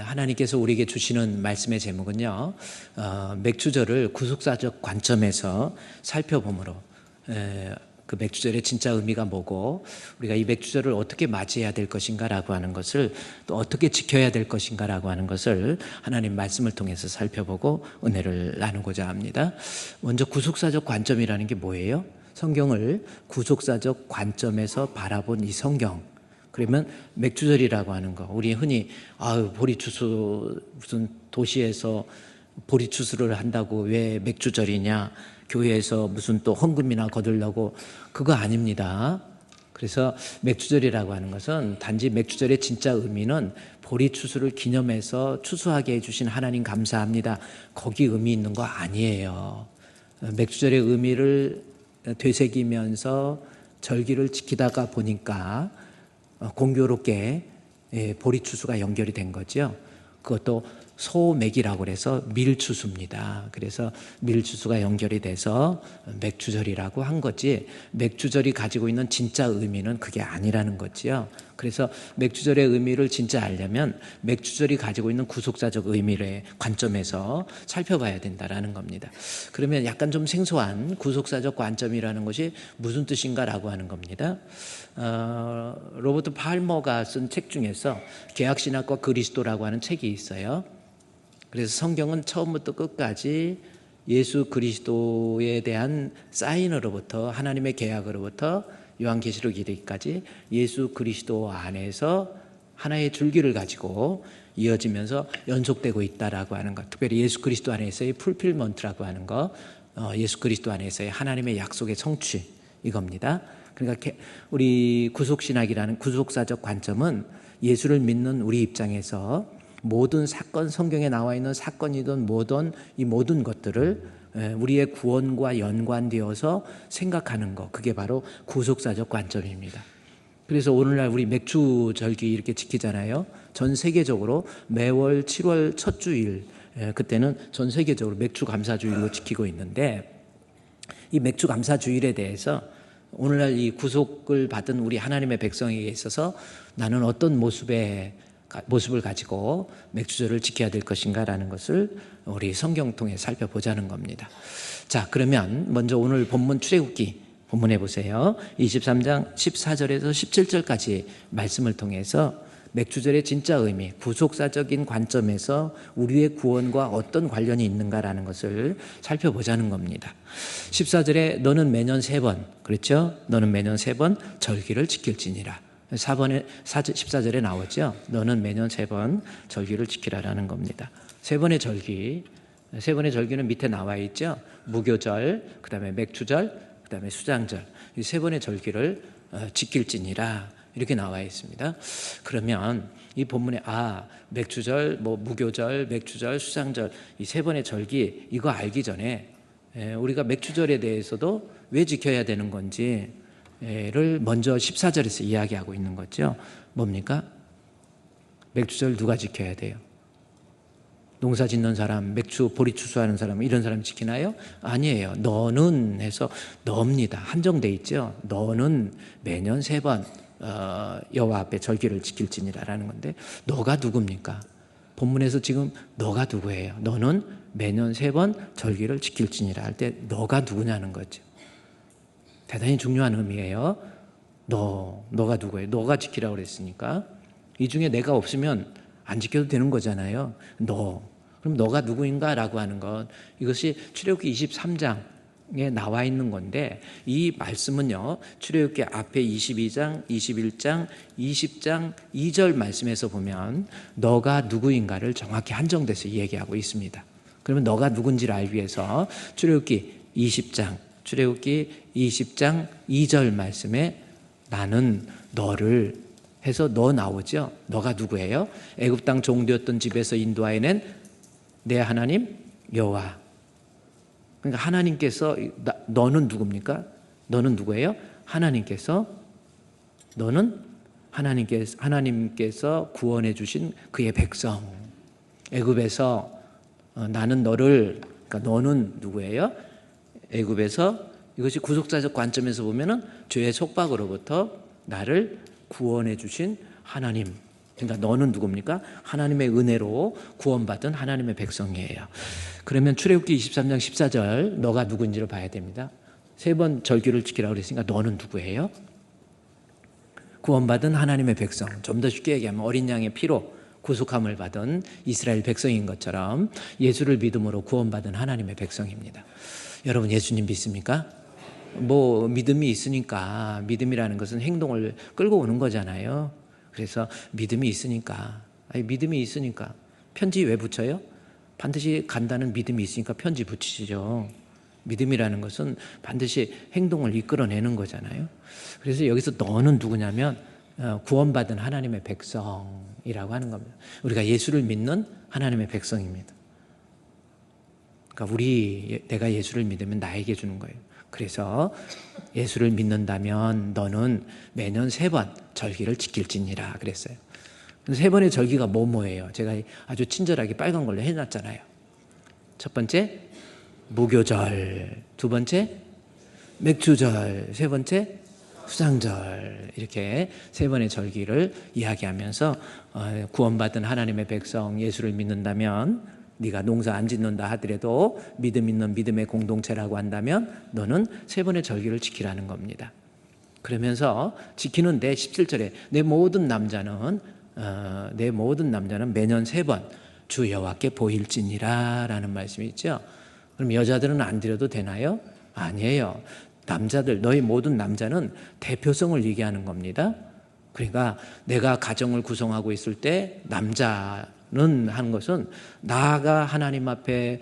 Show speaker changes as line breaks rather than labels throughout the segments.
하나님께서 우리에게 주시는 말씀의 제목은요, 맥주절을 구속사적 관점에서 살펴보므로 그 맥주절의 진짜 의미가 뭐고 우리가 이 맥주절을 어떻게 맞이해야 될 것인가라고 하는 것을, 또 어떻게 지켜야 될 것인가라고 하는 것을 하나님 말씀을 통해서 살펴보고 은혜를 나누고자 합니다. 먼저 구속사적 관점이라는 게 뭐예요? 성경을 구속사적 관점에서 바라본 이 성경, 그러면 맥주절이라고 하는 거, 우리 흔히 보리추수, 무슨 도시에서 보리추수를 한다고 왜 맥주절이냐, 교회에서 무슨 또 헌금이나 거두려고, 그거 아닙니다. 그래서 맥주절이라고 하는 것은 단지 맥주절의 진짜 의미는 보리추수를 기념해서 추수하게 해주신 하나님 감사합니다, 거기 의미 있는 거 아니에요. 맥주절의 의미를 되새기면서 절기를 지키다가 보니까 공교롭게 보리추수가 연결이 된 거죠. 그것도 소맥이라고 해서 밀추수입니다. 그래서 밀추수가 연결이 돼서 맥주절이라고 한 거지, 맥주절이 가지고 있는 진짜 의미는 그게 아니라는 거지요. 그래서 맥주절의 의미를 진짜 알려면 맥주절이 가지고 있는 구속사적 의미의 관점에서 살펴봐야 된다라는 겁니다. 그러면 약간 좀 생소한 구속사적 관점이라는 것이 무슨 뜻인가라고 하는 겁니다. 로버트 팔머가 쓴 책 중에서 개혁신학과 그리스도라고 하는 책이 있어요. 그래서 성경은 처음부터 끝까지 예수 그리스도에 대한 사인으로부터, 하나님의 계약으로부터 요한계시록 이르기까지 예수 그리스도 안에서 하나의 줄기를 가지고 이어지면서 연속되고 있다라고 하는 것, 특별히 예수 그리스도 안에서의 풀필먼트라고 하는 것, 예수 그리스도 안에서의 하나님의 약속의 성취, 이겁니다. 그러니까 우리 구속신학이라는 구속사적 관점은 예수를 믿는 우리 입장에서 모든 사건, 성경에 나와 있는 사건이든 뭐든 이 모든 것들을 우리의 구원과 연관되어서 생각하는 것, 그게 바로 구속사적 관점입니다. 그래서 오늘날 우리 맥주절기 이렇게 지키잖아요. 전 세계적으로 매월 7월 첫 주일, 그때는 전 세계적으로 맥주 감사주일로 지키고 있는데, 이 맥주 감사주일에 대해서 오늘날 이 구속을 받은 우리 하나님의 백성에게 있어서 나는 어떤 모습을 가지고 맥주절을 지켜야 될 것인가라는 것을 우리 성경 통해 살펴보자는 겁니다. 자, 그러면 먼저 오늘 본문 출애굽기 본문에 보세요. 23장 14절에서 17절까지 말씀을 통해서 맥주절의 진짜 의미, 구속사적인 관점에서 우리의 구원과 어떤 관련이 있는가라는 것을 살펴보자는 겁니다. 14절에 너는 매년 3번, 그렇죠? 너는 매년 3번 절기를 지킬지니라. 14절에 나오죠. 너는 매년 3번 절기를 지키라라는 겁니다. 3번의 절기, 3번의 절기는 밑에 나와 있죠. 무교절, 그 다음에 맥주절, 그 다음에 수장절, 이 3번의 절기를 지킬지니라 이렇게 나와 있습니다. 그러면 이 본문에 맥주절, 무교절, 맥주절, 수장절, 이 3번의 절기, 이거 알기 전에 우리가 맥주절에 대해서도 왜 지켜야 되는 건지 를 먼저 14절에서 이야기하고 있는 거죠. 뭡니까? 맥주절 누가 지켜야 돼요? 농사 짓는 사람, 맥주 보리 추수하는 사람, 이런 사람이 지키나요? 아니에요. 너는 해서 너입니다. 한정돼 있죠. 너는 매년 3번 여호와 앞에 절기를 지킬지니라라는 건데, 너가 누굽니까? 본문에서 지금 너가 누구예요? 너는 매년 3번 절기를 지킬지니라 할 때 너가 누구냐는 거죠. 대단히 중요한 의미예요. 너가 누구예요? 너가 지키라고 그랬으니까. 이 중에 내가 없으면 안 지켜도 되는 거잖아요. 그럼 너가 누구인가라고 하는 것, 이것이 출애굽기 23장에 나와 있는 건데, 이 말씀은요, 출애굽기 앞에 22장, 21장, 20장 2절 말씀에서 보면 너가 누구인가를 정확히 한정돼서 얘기하고 있습니다. 그러면 너가 누군지를 알기 위해서 출애굽기 20장 2절 말씀에 나는 너를 해서 너 나오죠. 너가 누구예요? 애굽 땅 종되었던 집에서 인도하여낸 내 하나님 여호와. 그러니까 하나님께서, 너는 누굽니까? 너는 누구예요? 너는 하나님께서 구원해 주신 그의 백성. 애굽에서 나는 너를, 그러니까 너는 누구예요? 애굽에서, 이것이 구속사적 관점에서 보면은 죄의 속박으로부터 나를 구원해 주신 하나님, 그러니까 너는 누굽니까? 하나님의 은혜로 구원받은 하나님의 백성이에요. 그러면 출애굽기 23장 14절 너가 누군지를 봐야 됩니다. 3번 절기를 지키라고 그랬으니까 너는 누구예요? 구원받은 하나님의 백성. 좀 더 쉽게 얘기하면 어린 양의 피로 구속함을 받은 이스라엘 백성인 것처럼 예수를 믿음으로 구원받은 하나님의 백성입니다. 여러분 예수님 믿습니까? 뭐 믿음이 있으니까, 믿음이라는 것은 행동을 끌고 오는 거잖아요. 그래서 믿음이 있으니까, 믿음이 있으니까 편지 왜 붙여요? 반드시 간다는 믿음이 있으니까 편지 붙이시죠. 믿음이라는 것은 반드시 행동을 이끌어내는 거잖아요. 그래서 여기서 너는 누구냐면 구원받은 하나님의 백성이라고 하는 겁니다. 우리가 예수를 믿는 하나님의 백성입니다. 그러니까 내가 예수를 믿으면 나에게 주는 거예요. 그래서 예수를 믿는다면 너는 매년 3번 절기를 지킬지니라 그랬어요. 3번의 절기가 뭐예요? 제가 아주 친절하게 빨간 걸로 해놨잖아요. 첫 번째 무교절, 두 번째 맥주절, 세 번째 수장절, 이렇게 3번의 절기를 이야기하면서 구원받은 하나님의 백성 예수를 믿는다면, 네가 농사 안 짓는다 하더라도 믿음 있는 믿음의 공동체라고 한다면 너는 3번의 절기를 지키라는 겁니다. 그러면서 지키는데 17절에 내 모든 남자는 매년 3번 주 여호와께 보일지니라 라는 말씀이 있죠. 그럼 여자들은 안 드려도 되나요? 아니에요. 남자들, 너희 모든 남자는 대표성을 얘기하는 겁니다. 그러니까 내가 가정을 구성하고 있을 때 남자는 하는 것은 나가 하나님 앞에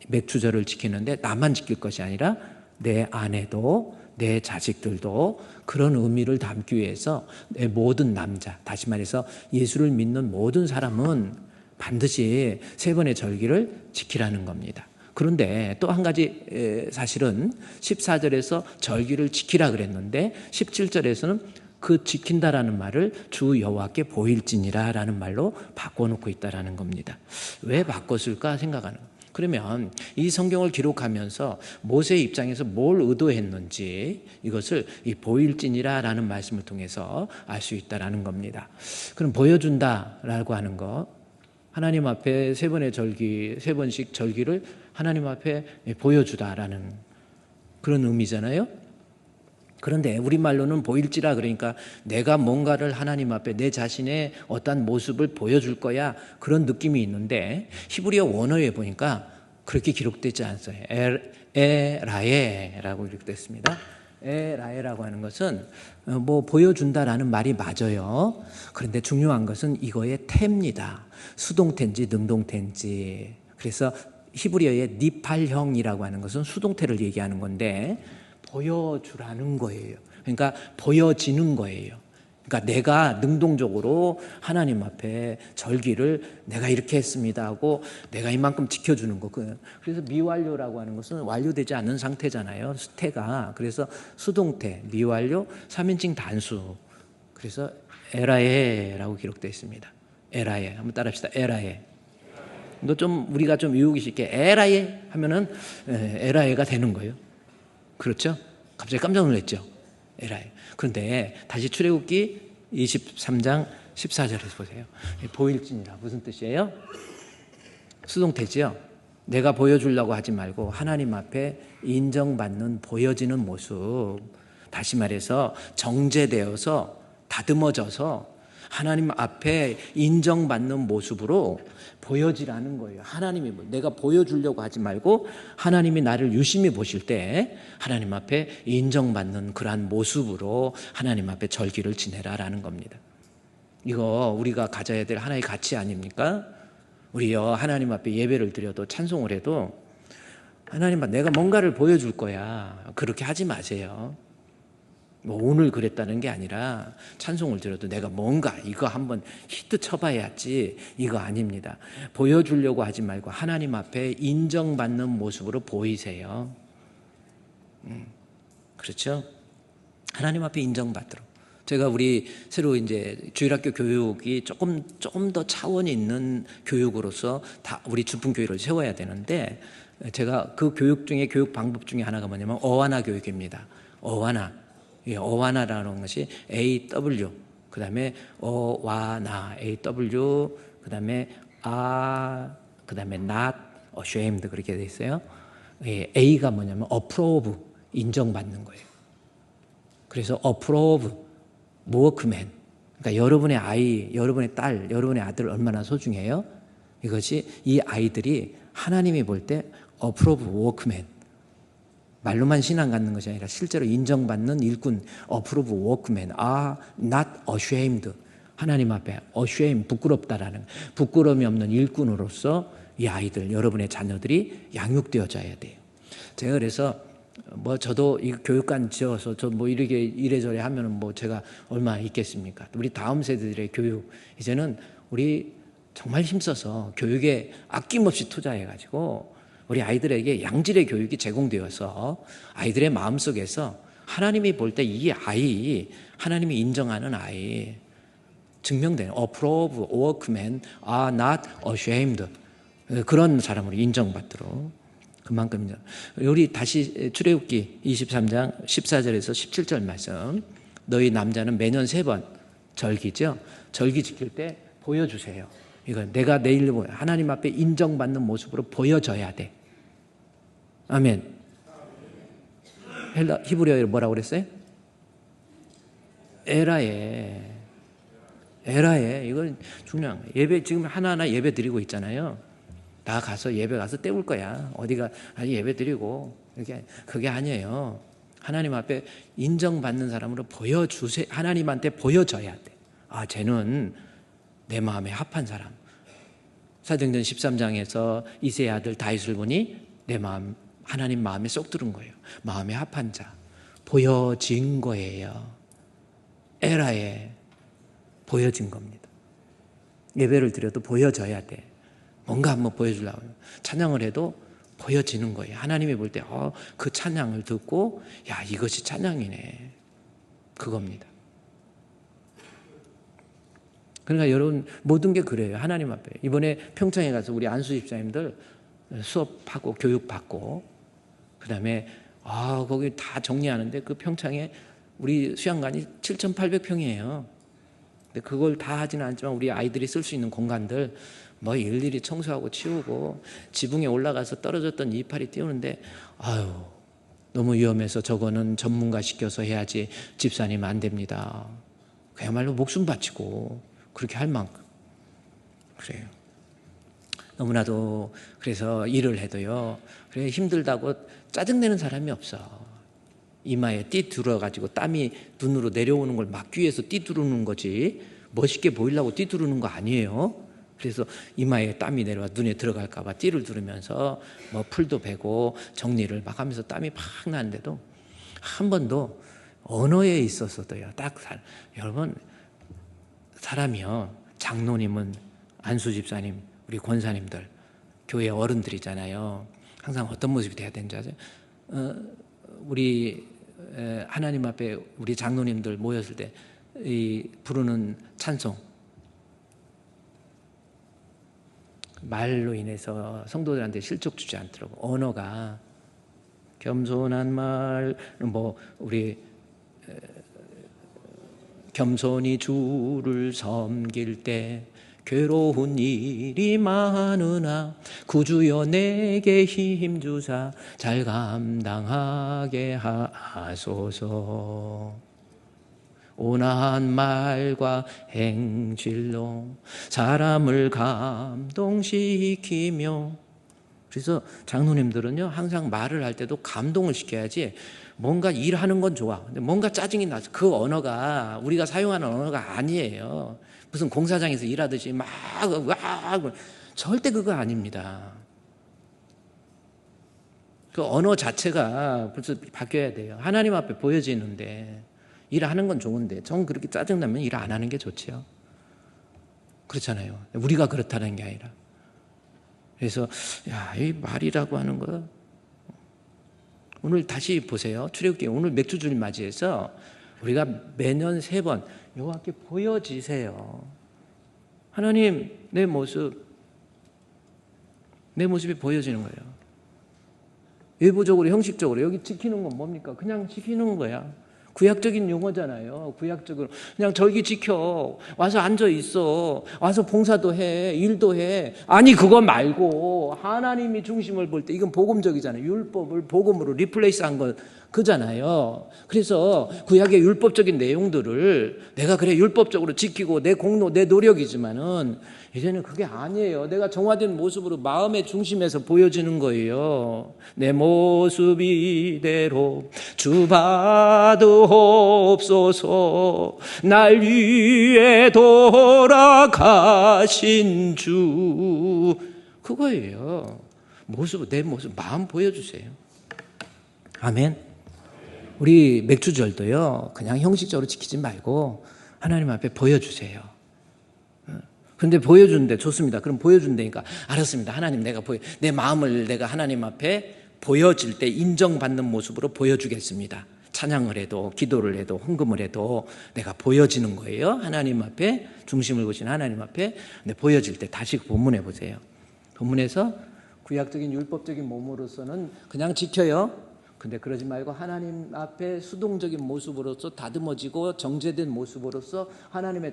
맥주절을 지키는데 나만 지킬 것이 아니라 내 아내도 내 자식들도 그런 의미를 담기 위해서 내 모든 남자, 다시 말해서 예수를 믿는 모든 사람은 반드시 3번의 절기를 지키라는 겁니다. 그런데 또 한 가지 사실은 14절에서 절기를 지키라 그랬는데 17절에서는 그 지킨다라는 말을 주 여호와께 보일지니라 라는 말로 바꿔놓고 있다라는 겁니다. 왜 바꿨을까 생각하는 거예요. 그러면 이 성경을 기록하면서 모세의 입장에서 뭘 의도했는지 이것을 이 보일지니라 라는 말씀을 통해서 알 수 있다라는 겁니다. 그럼 보여준다라고 하는 거, 하나님 앞에 3번씩 절기를 하나님 앞에 보여주다라는 그런 의미잖아요. 그런데 우리말로는 보일지라 그러니까 내가 뭔가를 하나님 앞에 내 자신의 어떤 모습을 보여줄 거야, 그런 느낌이 있는데 히브리어 원어에 보니까 그렇게 기록되지 않아요. 에라에라고 기록됐습니다. 에라에라고 하는 것은 뭐 보여준다라는 말이 맞아요. 그런데 중요한 것은 이거의 태입니다. 수동태인지 능동태인지. 그래서 히브리어의 니팔형이라고 하는 것은 수동태를 얘기하는 건데 보여주라는 거예요. 그러니까 보여지는 거예요. 그러니까 내가 능동적으로 하나님 앞에 절기를 내가 이렇게 했습니다 하고 내가 이만큼 지켜주는 거. 그래서 미완료라고 하는 것은 완료되지 않은 상태잖아요. 수태가. 그래서 수동태, 미완료, 3인칭 단수. 그래서 에라에라고 기록되어 있습니다. 에라에. 한번 따라합시다. 에라에. 이거 좀 우리가 좀 외우기 쉽게 에라에 하면은 에라에가 되는 거예요. 그렇죠? 갑자기 깜짝 놀랐죠? 에라에. 그런데 다시 출애굽기 23장 14절에서 보세요. 보일지니라 무슨 뜻이에요? 수동태지요. 내가 보여주려고 하지 말고 하나님 앞에 인정받는 보여지는 모습, 다시 말해서 정제되어서 다듬어져서 하나님 앞에 인정받는 모습으로 보여지라는 거예요. 하나님이 내가 보여주려고 하지 말고 하나님이 나를 유심히 보실 때 하나님 앞에 인정받는 그러한 모습으로 하나님 앞에 절기를 지내라라는 겁니다. 이거 우리가 가져야 될 하나의 가치 아닙니까? 우리요 하나님 앞에 예배를 드려도 찬송을 해도 하나님 앞에 내가 뭔가를 보여줄 거야, 그렇게 하지 마세요. 뭐 오늘 그랬다는 게 아니라 찬송을 들어도 내가 뭔가 이거 한번 히트 쳐봐야지, 이거 아닙니다. 보여주려고 하지 말고 하나님 앞에 인정받는 모습으로 보이세요. 그렇죠? 하나님 앞에 인정받도록. 제가 우리 새로 이제 주일학교 교육이 조금 더 차원이 있는 교육으로서 다 우리 주품교회를 세워야 되는데, 제가 그 교육 중에 교육 방법 중에 하나가 뭐냐면 어와나 교육입니다. 어와나. 어와나라는 것이 AW, 그 다음에 와, 나, AW, 그 다음에 그 다음에 not ashamed 그렇게 돼 있어요. A가 뭐냐면 approve, 인정받는 거예요. 그래서 approve, workman. 그러니까 여러분의 아이, 여러분의 딸, 여러분의 아들 얼마나 소중해요? 이것이 이 아이들이 하나님이 볼 때 approve, workman. 말로만 신앙 갖는 것이 아니라 실제로 인정받는 일꾼, approve, workman, are not ashamed. 하나님 앞에 ashamed, 부끄럽다라는, 부끄러움이 없는 일꾼으로서 이 아이들, 여러분의 자녀들이 양육되어져야 돼요. 제가 그래서 저도 이 교육관 지어서 저 이렇게 이래저래 하면은 제가 얼마나 있겠습니까? 우리 다음 세대들의 교육, 이제는 우리 정말 힘써서 교육에 아낌없이 투자해가지고 우리 아이들에게 양질의 교육이 제공되어서 아이들의 마음속에서 하나님이 볼 때 이 아이, 하나님이 인정하는 아이, 증명되는 approve, workman, are not ashamed, 그런 사람으로 인정받도록 그만큼이죠. 우리 다시 출애굽기 23장 14절에서 17절 말씀. 너희 남자는 매년 3번 절기죠. 절기 지킬 때 보여주세요. 이거 내가 내일 하나님 앞에 인정받는 모습으로 보여져야 돼. 아멘. 히브리어로 뭐라고 그랬어요? 에라에. 이건 중요한 거예요. 예배 지금 하나하나 예배 드리고 있잖아요. 나 가서 예배 가서 때울 거야. 어디가 예배 드리고 이렇게 그게 아니에요. 하나님 앞에 인정받는 사람으로 보여주세요. 하나님한테 보여져야 돼. 쟤는 내 마음에 합한 사람. 사도행전 13장에서 이새의 아들 다윗을 보니 내 마음, 하나님 마음에 쏙 들은 거예요. 마음에 합한 자. 보여진 거예요. 에라에 보여진 겁니다. 예배를 드려도 보여져야 돼. 뭔가 한번 보여주려고 해요. 찬양을 해도 보여지는 거예요. 하나님이 볼 때 그 찬양을 듣고 이것이 찬양이네. 그겁니다. 그러니까 여러분 모든 게 그래요. 하나님 앞에. 이번에 평창에 가서 우리 안수 집사님들 수업하고 교육받고 그다음에 거기 다 정리하는데 그 평창에 우리 수양관이 7,800평이에요. 근데 그걸 다 하지는 않지만 우리 아이들이 쓸 수 있는 공간들 일일이 청소하고 치우고 지붕에 올라가서 떨어졌던 이파리 띄우는데 너무 위험해서 저거는 전문가 시켜서 해야지 집사님 안 됩니다. 그야말로 목숨 바치고 그렇게 할 만큼 그래요. 너무나도 그래서 일을 해도요. 그래 힘들다고 짜증내는 사람이 없어. 이마에 띠 들어가지고 땀이 눈으로 내려오는 걸 막기 위해서 띠 두르는 거지 멋있게 보이려고 띠 두르는 거 아니에요. 그래서 이마에 땀이 내려와 눈에 들어갈까 봐 띠를 두르면서 풀도 베고 정리를 막 하면서 땀이 팍 나는데도 한 번도 언어에 있어서도요. 여러분 사람이요. 장로님은 안수 집사님, 우리 권사님들, 교회 어른들이잖아요. 항상 어떤 모습이 돼야 되는지 아세요? 우리 하나님 앞에 우리 장로님들 모였을 때 이 부르는 찬송 말로 인해서 성도들한테 실족 주지 않도록 언어가 겸손한 말 우리 겸손히 주를 섬길 때 괴로운 일이 많으나 구주여 내게 힘주사 잘 감당하게 하소서. 온화한 말과 행실로 사람을 감동시키며. 그래서 장로님들은요 항상 말을 할 때도 감동을 시켜야지. 뭔가 일하는 건 좋아. 근데 뭔가 짜증이 나서 그 언어가 우리가 사용하는 언어가 아니에요. 무슨 공사장에서 일하듯이 막 절대 그거 아닙니다. 그 언어 자체가 벌써 바뀌어야 돼요. 하나님 앞에 보여지는데 일하는 건 좋은데 전 그렇게 짜증나면 일 안 하는 게 좋지요. 그렇잖아요. 우리가 그렇다는 게 아니라. 그래서 이 말이라고 하는 거 오늘 다시 보세요. 출애굽기 오늘 맥주 주님 맞이해서 우리가 매년 3번 여호와께 보여지세요. 하나님 내 모습이 보여지는 거예요. 외부적으로 형식적으로 여기 지키는 건 뭡니까? 그냥 지키는 거야. 구약적인 용어잖아요. 구약적으로 그냥 절기 지켜, 와서 앉아 있어, 와서 봉사도 해, 일도 해. 아니 그거 말고 하나님이 중심을 볼 때 이건 복음적이잖아요. 율법을 복음으로 리플레이스한 거 그잖아요. 그래서 구약의 율법적인 내용들을 내가 그래 율법적으로 지키고 내 공로, 내 노력이지만은 이제는 그게 아니에요. 내가 정화된 모습으로 마음의 중심에서 보여지는 거예요. 내 모습 이대로 주 받으옵소서. 날 위해 돌아가신 주. 그거예요. 모습, 내 모습, 마음 보여주세요. 아멘. 우리 맥주절도요, 그냥 형식적으로 지키지 말고 하나님 앞에 보여주세요. 근데 보여준대, 좋습니다. 그럼 보여준다니까, 알았습니다. 하나님, 내 마음을 내가 하나님 앞에 보여질 때 인정받는 모습으로 보여주겠습니다. 찬양을 해도, 기도를 해도, 헌금을 해도 내가 보여지는 거예요. 하나님 앞에, 중심을 보신 하나님 앞에. 근데 보여질 때 다시 본문에 보세요. 본문에서 구약적인 율법적인 몸으로서는 그냥 지켜요. 근데 그러지 말고 하나님 앞에 수동적인 모습으로서 다듬어지고 정제된 모습으로서 하나님의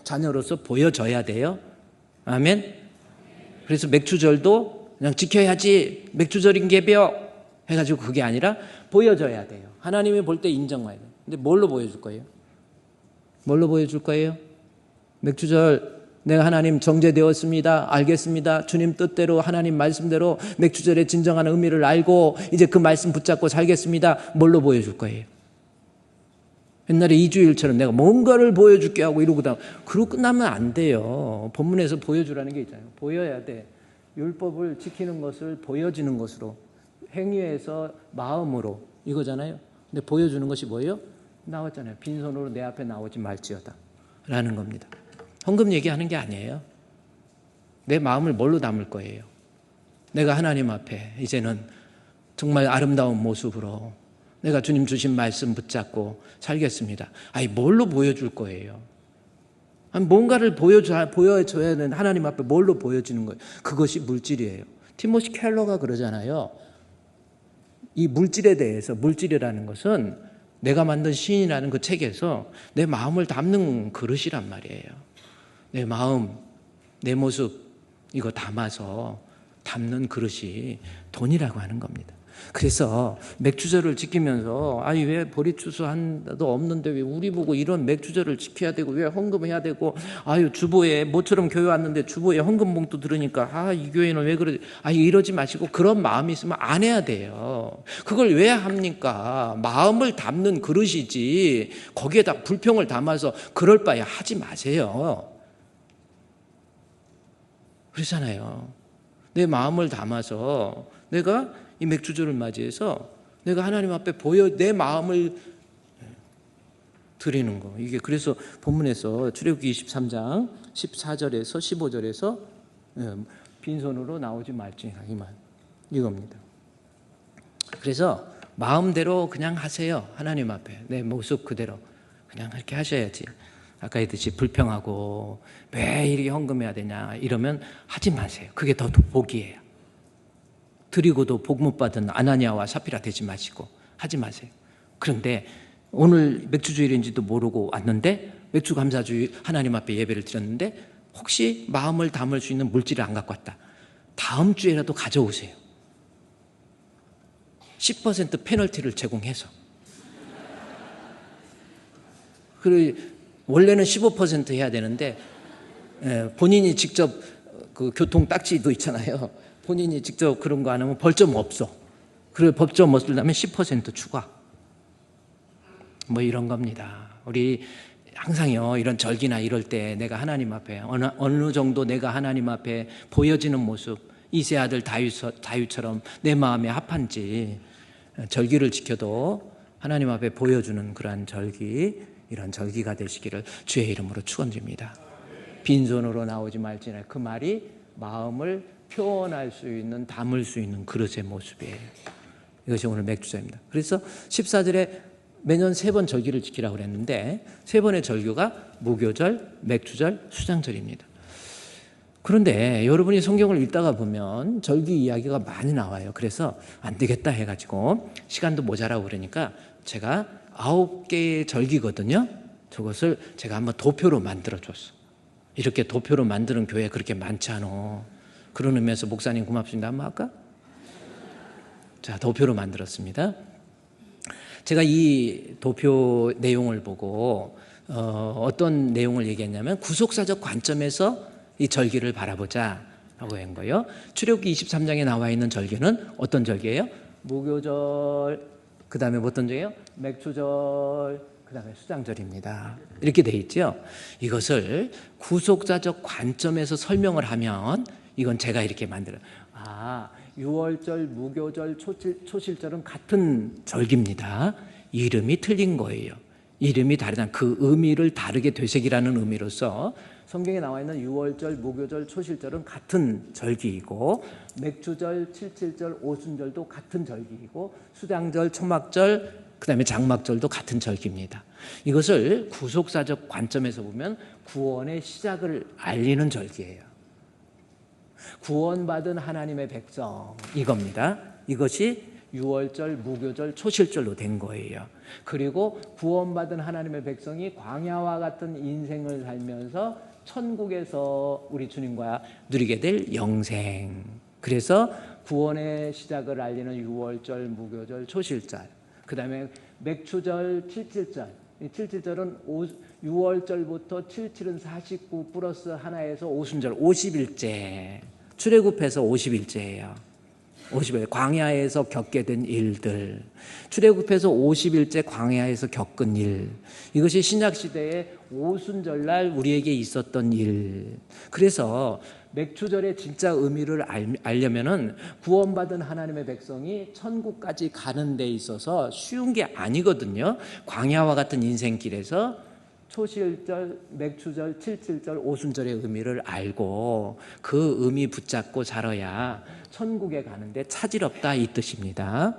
자녀로서 보여져야 돼요. 아멘. 그래서 맥주절도 그냥 지켜야지, 맥주절인 개벼 해가지고 그게 아니라 보여져야 돼요. 하나님이 볼 때 인정해야 돼요. 근데 뭘로 보여줄 거예요? 뭘로 보여줄 거예요? 맥주절 내가 하나님 정죄되었습니다. 알겠습니다. 주님 뜻대로 하나님 말씀대로 맥주절의 진정한 의미를 알고 이제 그 말씀 붙잡고 살겠습니다. 뭘로 보여줄 거예요? 옛날에 이주일처럼 내가 뭔가를 보여줄게 하고 이러고 그러고 끝나면 안 돼요. 본문에서 보여주라는 게 있잖아요. 보여야 돼. 율법을 지키는 것을 보여지는 것으로, 행위에서 마음으로 이거잖아요. 근데 보여주는 것이 뭐예요? 나왔잖아요. 빈손으로 내 앞에 나오지 말지어다 라는 겁니다. 헌금 얘기하는 게 아니에요. 내 마음을 뭘로 담을 거예요? 내가 하나님 앞에 이제는 정말 아름다운 모습으로 내가 주님 주신 말씀 붙잡고 살겠습니다. 아니 뭘로 보여줄 거예요? 아니, 뭔가를 보여줘야 하는 하나님 앞에 뭘로 보여지는 거예요? 그것이 물질이에요. 티모시 켈러가 그러잖아요. 이 물질에 대해서, 물질이라는 것은 내가 만든 시인이라는 그 책에서 내 마음을 담는 그릇이란 말이에요. 내 마음, 내 모습 이거 담아서 담는 그릇이 돈이라고 하는 겁니다. 그래서 맥주절을 지키면서 아니 왜 보리추수 한도 없는데 왜 우리 보고 이런 맥주절을 지켜야 되고 왜 헌금해야 되고 아유 주보에 모처럼 교회 왔는데 주보에 헌금 봉투 들으니까 아 이 교회는 왜 그러지 이러지 마시고 그런 마음이 있으면 안 해야 돼요. 그걸 왜 합니까? 마음을 담는 그릇이지 거기에다 불평을 담아서 그럴 바에 하지 마세요. 그렇잖아요. 내 마음을 담아서 내가 이 맥주절을 맞이해서 내가 하나님 앞에 내 마음을 드리는 거. 이게 그래서 본문에서 출애굽기 23장 14절에서 15절에서 빈손으로 나오지 말지니라 이겁니다. 그래서 마음대로 그냥 하세요. 하나님 앞에 내 모습 그대로 그냥 그렇게 하셔야지. 아까 했듯이 불평하고 왜 이렇게 헌금해야 되냐 이러면 하지 마세요. 그게 더 복이에요. 드리고도 복 못 받은 아나니아와 사피라 되지 마시고 하지 마세요. 그런데 오늘 맥주주일인지도 모르고 왔는데 맥주 감사주일 하나님 앞에 예배를 드렸는데 혹시 마음을 담을 수 있는 물질을 안 갖고 왔다. 다음 주에라도 가져오세요. 10% 페널티를 제공해서. 그리고 원래는 15% 해야 되는데 본인이 직접 그 교통 딱지도 있잖아요. 본인이 직접 그런 거 안 하면 벌점 없어. 그리고 벌점 없으려면 10% 추가. 뭐 이런 겁니다. 우리 항상요 이런 절기나 이럴 때 내가 하나님 앞에 어느 정도 내가 하나님 앞에 보여지는 모습, 이세 아들 다윗처럼 내 마음에 합한지 절기를 지켜도 하나님 앞에 보여주는 그러한 절기, 이런 절기가 되시기를 주의 이름으로 축원드립니다. 빈손으로 나오지 말지나 그 말이 마음을 표현할 수 있는, 담을 수 있는 그릇의 모습이에요. 이것이 오늘 맥주절입니다. 그래서 14절에 매년 3번 절기를 지키라고 그랬는데 3번의 절기가 무교절, 맥주절, 수장절입니다. 그런데 여러분이 성경을 읽다가 보면 절기 이야기가 많이 나와요. 그래서 안 되겠다 해가지고 시간도 모자라고 그러니까 제가 9개의 절기거든요. 저것을 제가 한번 도표로 만들어줬어. 이렇게 도표로 만드는 교회 그렇게 많지 않아. 그런 의미에서 목사님 고맙습니다. 한번 할까? 자, 도표로 만들었습니다. 제가 이 도표 내용을 보고 어떤 내용을 얘기했냐면 구속사적 관점에서 이 절기를 바라보자 라고 한 거예요. 출애굽기 23장에 나와 있는 절기는 어떤 절기예요? 무교절, 그 다음에 어떤 절기예요? 맥추절, 그 다음에 수장절입니다. 이렇게 돼 있죠. 이것을 구속사적 관점에서 설명을 하면 이건 제가 이렇게 만들어요. 유월절, 무교절, 초실절은 같은 절기입니다. 이름이 틀린 거예요. 이름이 다르다. 그 의미를 다르게 되새기라는 의미로서 성경에 나와 있는 유월절, 무교절, 초실절은 같은 절기이고, 맥주절, 칠칠절, 오순절도 같은 절기이고, 수장절, 초막절, 그 다음에 장막절도 같은 절기입니다. 이것을 구속사적 관점에서 보면 구원의 시작을 알리는 절기예요. 구원받은 하나님의 백성, 이겁니다. 이것이 유월절, 무교절, 초실절로 된 거예요. 그리고 구원받은 하나님의 백성이 광야와 같은 인생을 살면서 천국에서 우리 주님과 누리게 될 영생. 그래서 구원의 시작을 알리는 유월절, 무교절, 초실절. 그 다음에 맥추절, 칠칠절. 이 칠칠절은 6월절부터 77은 49 플러스 하나에서 오순절 50일째. 출애굽해서 50일째예요. 50일 광야에서 겪게 된 일들. 출애굽해서 50일째 광야에서 겪은 일. 이것이 신약 시대의 오순절날 우리에게 있었던 일. 그래서 맥추절의 진짜 의미를 알려면은 구원받은 하나님의 백성이 천국까지 가는 데 있어서 쉬운 게 아니거든요. 광야와 같은 인생길에서 초실절, 맥추절, 칠칠절, 오순절의 의미를 알고 그 의미 붙잡고 살아야 천국에 가는데 차질 없다 이 뜻입니다.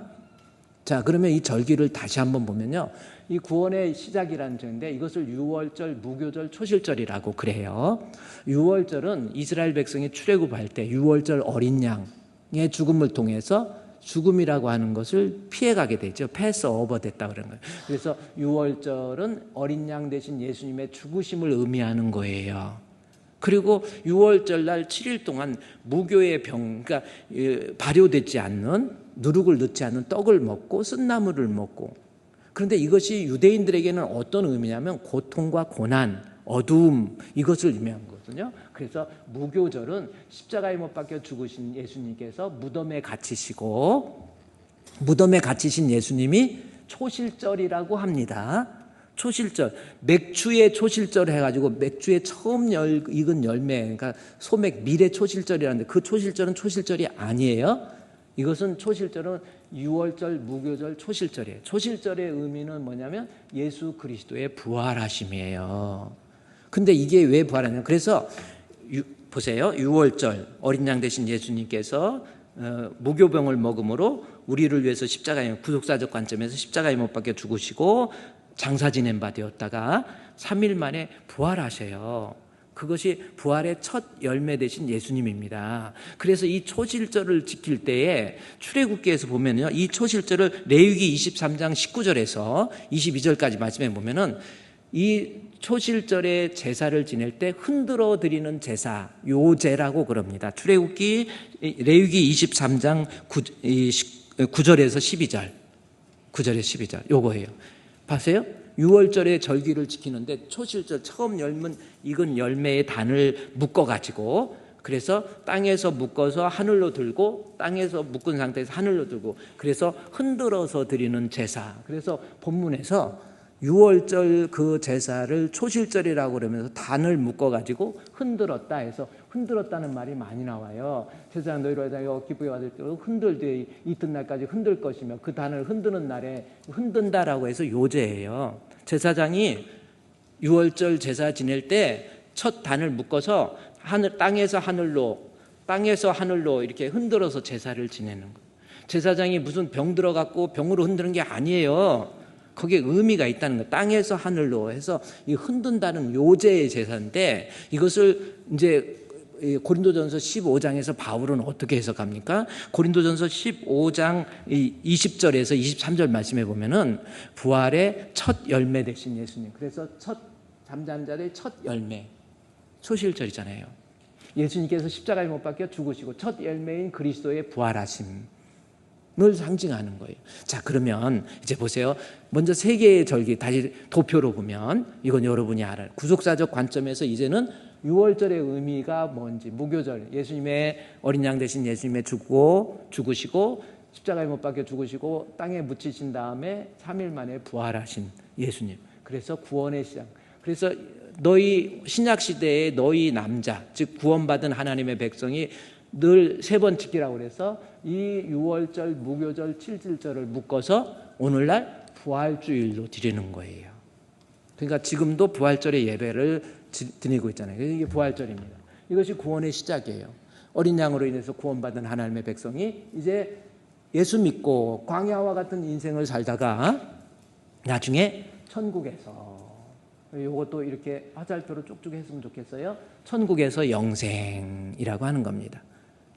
자, 그러면 이 절기를 다시 한번 보면요. 이 구원의 시작이라는 절인데 이것을 유월절, 무교절, 초실절이라고 그래요. 유월절은 이스라엘 백성이 출애굽할 때 유월절 어린 양의 죽음을 통해서 죽음이라고 하는 것을 피해가게 되죠. 패스 오버 됐다 그런 거예요. 그래서 유월절은 어린 양 대신 예수님의 죽으심을 의미하는 거예요. 그리고 유월절 날 7일 동안 무교의 병, 그러니까 발효되지 않는 누룩을 넣지 않는 떡을 먹고 쓴나물을 먹고, 그런데 이것이 유대인들에게는 어떤 의미냐면 고통과 고난, 어두움, 이것을 의미한 거거든요. 그래서 무교절은 십자가에 못 박혀 죽으신 예수님께서 무덤에 갇히시고, 무덤에 갇히신 예수님이 초실절이라고 합니다. 초실절, 맥주의 초실절 해가지고 맥주의 처음 익은 열매, 그러니까 소맥 미래 초실절이라는데 그 초실절은 초실절이 아니에요. 이것은 초실절은 유월절, 무교절, 초실절이에요. 초실절의 의미는 뭐냐면 예수 그리스도의 부활하심이에요. 근데 이게 왜 부활하냐면, 그래서 보세요. 유월절 어린 양 되신 예수님께서 무교병을 먹음으로 우리를 위해서 십자가에, 구속사적 관점에서 십자가에 못 박혀 죽으시고 장사 지낸 바 되었다가 3일 만에 부활하셔요. 그것이 부활의 첫 열매 되신 예수님입니다. 그래서 이 초실절을 지킬 때에 출애굽기에서 보면요, 이 초실절을 레위기 23장 19절에서 22절까지 말씀해 보면은 이 초실절의 제사를 지낼 때 흔들어 드리는 제사, 요제라고 그럽니다. 출애굽기 레위기 23장 9절에서 12절, 9절에서 12절 요거예요. 봤어요? 6월절의 절기를 지키는데 초실절 처음 익은 열매의 단을 묶어가지고, 그래서 땅에서 묶어서 하늘로 들고, 땅에서 묶은 상태에서 하늘로 들고, 그래서 흔들어서 드리는 제사. 그래서 본문에서 6월절 그 제사를 초실절이라고 그러면서 단을 묶어가지고 흔들었다 해서, 흔들었다는 말이 많이 나와요. 제사장 너희로 하여 기쁘게 받을 때 흔들되 이튿날까지 흔들 것이며, 그 단을 흔드는 날에 흔든다라고 해서 요제예요. 제사장이 6월절 제사 지낼 때 첫 단을 묶어서 땅에서 하늘로 이렇게 흔들어서 제사를 지내는 거예요. 제사장이 무슨 병 들어갖고 병으로 흔드는 게 아니에요. 거기에 의미가 있다는 거예요. 땅에서 하늘로 해서 이 흔든다는 요제의 제사인데, 이것을 이제 고린도전서 15장에서 바울은 어떻게 해석합니까? 고린도전서 15장 20절에서 23절 말씀해 보면은 부활의 첫 열매 되신 예수님. 그래서 첫 잠자는 자들의 첫 열매, 초실절이잖아요. 예수님께서 십자가에 못 박혀 죽으시고 첫 열매인 그리스도의 부활하심을 상징하는 거예요. 자, 그러면 이제 보세요. 먼저 세 개의 절기 다시 도표로 보면 이건 여러분이 알아요. 구속사적 관점에서 이제는 유월절의 의미가 뭔지, 무교절, 예수님의 어린 양 대신 예수님의 죽으시고 십자가에 못 박혀 죽으시고 땅에 묻히신 다음에 3일 만에 부활하신 예수님. 그래서 구원의 시작. 그래서 너희 신약 시대에 너희 남자, 즉 구원받은 하나님의 백성이 늘 3번 지키라고 그래서 이 유월절, 무교절, 칠칠절을 묶어서 오늘날 부활주일로 드리는 거예요. 그러니까 지금도 부활절의 예배를 드리고 있잖아요. 이게 부활절입니다. 이것이 구원의 시작이에요. 어린 양으로 인해서 구원받은 하나님의 백성이 이제 예수 믿고 광야와 같은 인생을 살다가 나중에 천국에서, 이것도 이렇게 화살표로 쭉쭉 했으면 좋겠어요. 천국에서 영생이라고 하는 겁니다.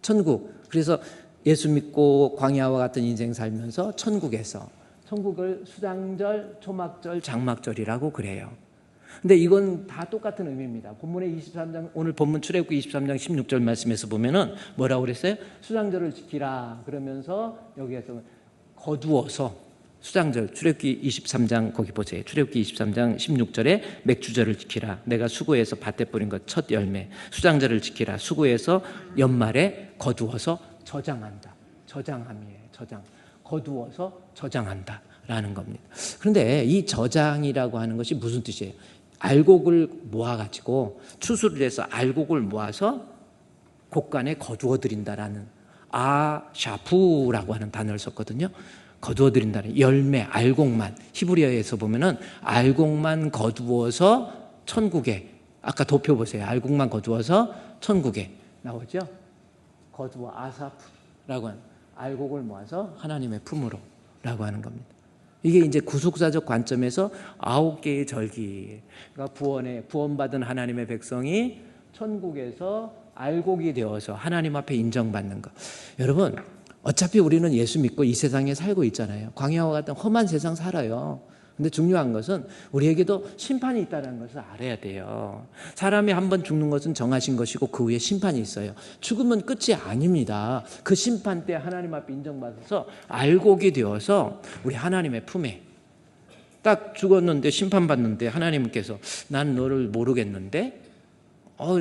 천국. 그래서 예수 믿고 광야와 같은 인생 살면서 천국을 수장절, 초막절, 장막절이라고 그래요. 근데 이건 다 똑같은 의미입니다. 본문의 23장, 오늘 본문 출애굽기 23장 16절 말씀에서 보면은 뭐라고 그랬어요? 수장절을 지키라 그러면서 여기에서 거두어서 수장절, 출애굽기 23장 거기 보세요. 출애굽기 23장 16절에 맥주절을 지키라. 내가 수고해서 밭에 뿌린 것 첫 열매. 수장절을 지키라. 수고해서 연말에 거두어서 저장한다. 저장함이에요. 저장. 거두어서 저장한다 라는 겁니다. 그런데 이 저장이라고 하는 것이 무슨 뜻이에요? 알곡을 모아가지고 추수를 해서 알곡을 모아서 곡간에 거두어 드린다라는 아샤프라고 하는 단어를 썼거든요. 거두어 드린다는 열매, 알곡만, 히브리어에서 보면은 알곡만 거두어서 천국에, 아까 도표 보세요. 알곡만 거두어서 천국에 나오죠. 거두어 아사프라고 하는, 알곡을 모아서 하나님의 품으로 라고 하는 겁니다. 이게 이제 구속사적 관점에서 9개의 절기, 그러니까 구원받은 하나님의 백성이 천국에서 알곡이 되어서 하나님 앞에 인정받는 것. 여러분, 어차피 우리는 예수 믿고 이 세상에 살고 있잖아요. 광야와 같은 험한 세상 살아요. 근데 중요한 것은 우리에게도 심판이 있다는 것을 알아야 돼요. 사람이 한번 죽는 것은 정하신 것이고 그 후에 심판이 있어요. 죽으면 끝이 아닙니다. 그 심판 때 하나님 앞에 인정받아서 알곡이 되어서 우리 하나님의 품에, 딱 죽었는데 심판받는데 하나님께서 난 너를 모르겠는데,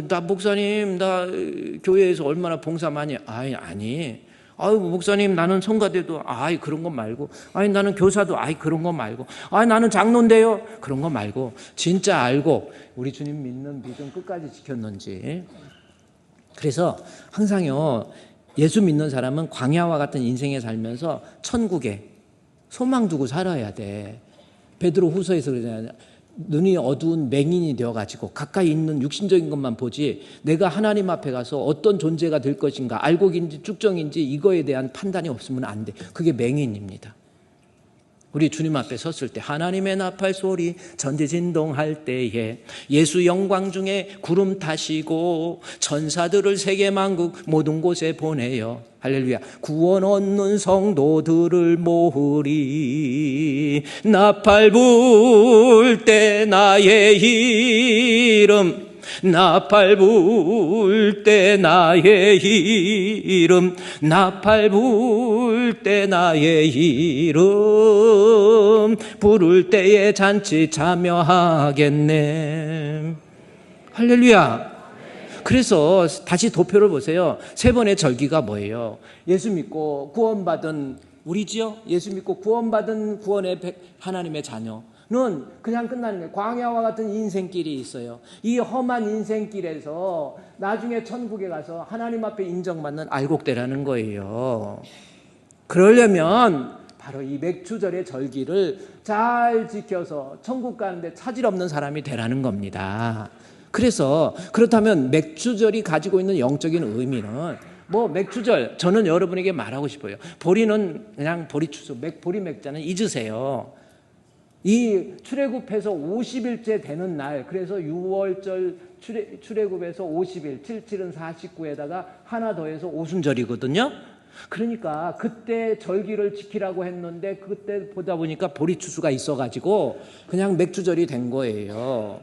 나 목사님, 나 교회에서 얼마나 봉사 많이, 아니 목사님, 나는 성가대도, 그런 거 말고, 나는 교사도, 그런 거 말고, 나는 장로인데요, 그런 거 말고, 진짜 알고 우리 주님 믿는 믿음 끝까지 지켰는지. 그래서 항상요, 예수 믿는 사람은 광야와 같은 인생에 살면서 천국에 소망 두고 살아야 돼. 베드로 후서에서 그러잖아요. 눈이 어두운 맹인이 되어가지고 가까이 있는 육신적인 것만 보지 내가 하나님 앞에 가서 어떤 존재가 될 것인가, 알곡인지 쭉정인지 이거에 대한 판단이 없으면 안 돼. 그게 맹인입니다. 우리 주님 앞에 섰을 때 하나님의 나팔 소리 전지진동할 때에 예수 영광 중에 구름 타시고 천사들을 세계만국 모든 곳에 보내요. 할렐루야. 구원 얻는 성도들을 모으리. 나팔 불 때 나의 이름, 나팔 불 때 나의 이름, 나팔 불 때 나의 이름, 부를 때에 잔치 참여하겠네. 할렐루야. 그래서 다시 도표를 보세요. 3번의 절기가 뭐예요? 예수 믿고 구원받은 우리지요? 예수 믿고 구원받은 구원의 하나님의 자녀는 그냥 끝나는 거예요. 광야와 같은 인생길이 있어요. 이 험한 인생길에서 나중에 천국에 가서 하나님 앞에 인정받는 알곡대라는 거예요. 그러려면 바로 이 맥주절의 절기를 잘 지켜서 천국 가는데 차질 없는 사람이 되라는 겁니다. 그래서 그렇다면 맥주절이 가지고 있는 영적인 의미는 맥주절, 저는 여러분에게 말하고 싶어요. 보리는 그냥 보리 추수, 보리 맥자는 잊으세요. 이 출애굽해서 50일째 되는 날, 그래서 6월절 출애굽해서 50일, 77은 49에다가 하나 더해서 오순절이거든요. 그러니까 그때 절기를 지키라고 했는데 그때 보다 보니까 보리추수가 있어가지고 그냥 맥주절이 된 거예요.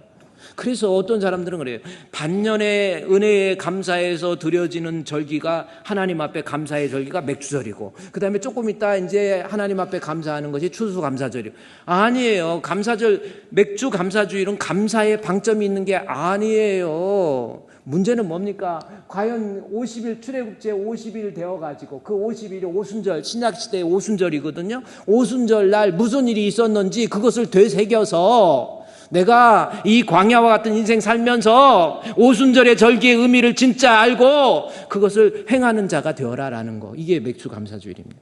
그래서 어떤 사람들은 그래요. 반년의 은혜에 감사해서 드려지는 절기가, 하나님 앞에 감사의 절기가 맥주절이고, 그 다음에 조금 있다 이제 하나님 앞에 감사하는 것이 추수감사절이고. 아니에요. 감사절, 맥주 감사주일은 감사의 방점이 있는 게 아니에요. 문제는 뭡니까? 과연 50일 출애굽제 50일 되어가지고 그 50일이 오순절, 신약시대의 오순절이거든요. 오순절 날 무슨 일이 있었는지 그것을 되새겨서 내가 이 광야와 같은 인생 살면서 오순절의 절기의 의미를 진짜 알고 그것을 행하는 자가 되어라라는 거. 이게 맥주감사주일입니다.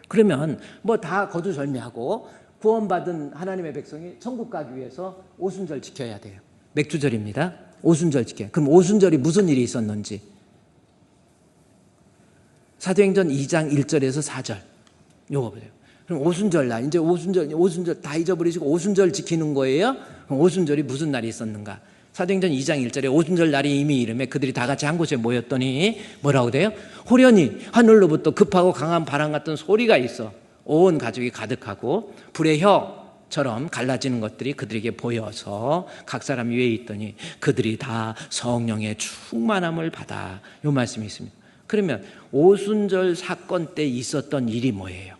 그러면 뭐 다 거두절미하고 구원받은 하나님의 백성이 천국 가기 위해서 오순절 지켜야 돼요. 맥주절입니다. 오순절 지켜요. 그럼 오순절이 무슨 일이 있었는지. 사도행전 2장 1절에서 4절. 요거 보세요. 그럼 오순절 날, 이제 오순절 다 잊어버리시고 오순절 지키는 거예요? 그럼 오순절이 무슨 날이 있었는가? 사도행전 2장 1절에 오순절 날이 이미 이름에 그들이 다 같이 한 곳에 모였더니 뭐라고 돼요? 호련히 하늘로부터 급하고 강한 바람 같은 소리가 있어. 온 가족이 가득하고 불의 혀처럼 갈라지는 것들이 그들에게 보여서 각 사람 위에 있더니 그들이 다 성령의 충만함을 받아. 요 말씀이 있습니다. 그러면 오순절 사건 때 있었던 일이 뭐예요?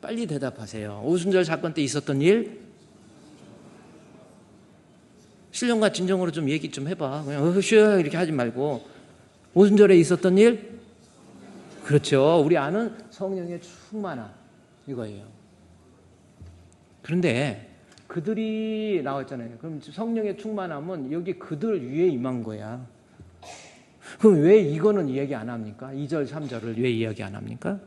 빨리 대답하세요. 오순절 사건 때 있었던 일? 신령과 진정으로 좀 얘기 좀 해봐. 그냥 쉬어 이렇게 하지 말고. 오순절에 있었던 일? 그렇죠. 우리 아는 성령의 충만함 이거예요. 그런데 그들이 나왔잖아요. 그럼 성령의 충만함은 여기 그들 위에 임한 거야. 그럼 왜 이거는 이야기 안 합니까? 2절 3절을 왜 이야기 안 합니까?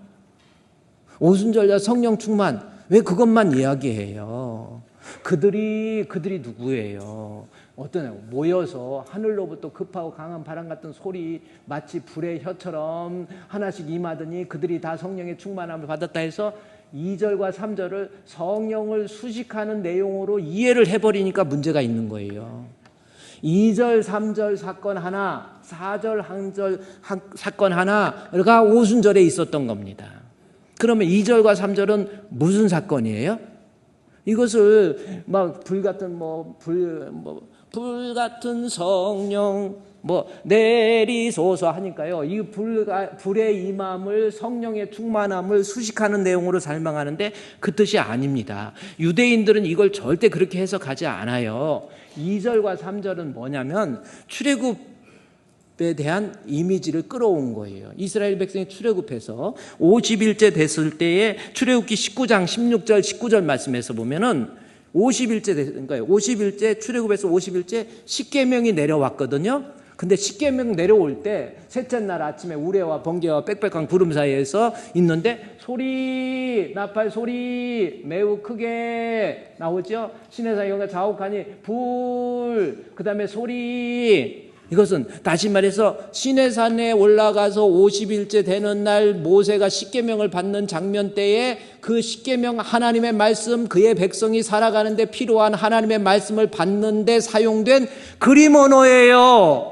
오순절과 성령 충만, 왜 그것만 이야기해요? 그들이 누구예요? 어떤 모여서 하늘로부터 급하고 강한 바람 같은 소리, 마치 불의 혀처럼 하나씩 임하더니 그들이 다 성령의 충만함을 받았다 해서 2절과 3절을 성령을 수식하는 내용으로 이해를 해버리니까 문제가 있는 거예요. 2절, 3절 사건 하나, 4절 사건 하나가 오순절에 있었던 겁니다. 그러면 2절과 3절은 무슨 사건이에요? 이것을 막 불 같은 성령 내리소서 하니까요. 이 불의 임함을, 성령의 충만함을 수식하는 내용으로 설명하는데 그 뜻이 아닙니다. 유대인들은 이걸 절대 그렇게 해석하지 않아요. 2절과 3절은 뭐냐면 출애굽에 대한 이미지를 끌어온 거예요. 이스라엘 백성이 출애굽해서 50일째 됐을 때에 출애굽기 19장 16절 19절 말씀에서 보면은 50일째 그러니까 50일째 출애굽에서 50일째 십계명이 내려왔거든요. 근데 십계명 내려올 때 셋째 날 아침에 우레와 번개와 빽빽한 구름 사이에서 있는데 소리, 나팔 소리 매우 크게 나오죠. 시내산 영가 자욱하니 불, 그 다음에 소리. 이것은 다시 말해서 시내산에 올라가서 50일째 되는 날 모세가 십계명을 받는 장면 때에 그 십계명 하나님의 말씀, 그의 백성이 살아가는데 필요한 하나님의 말씀을 받는데 사용된 그림 언어예요.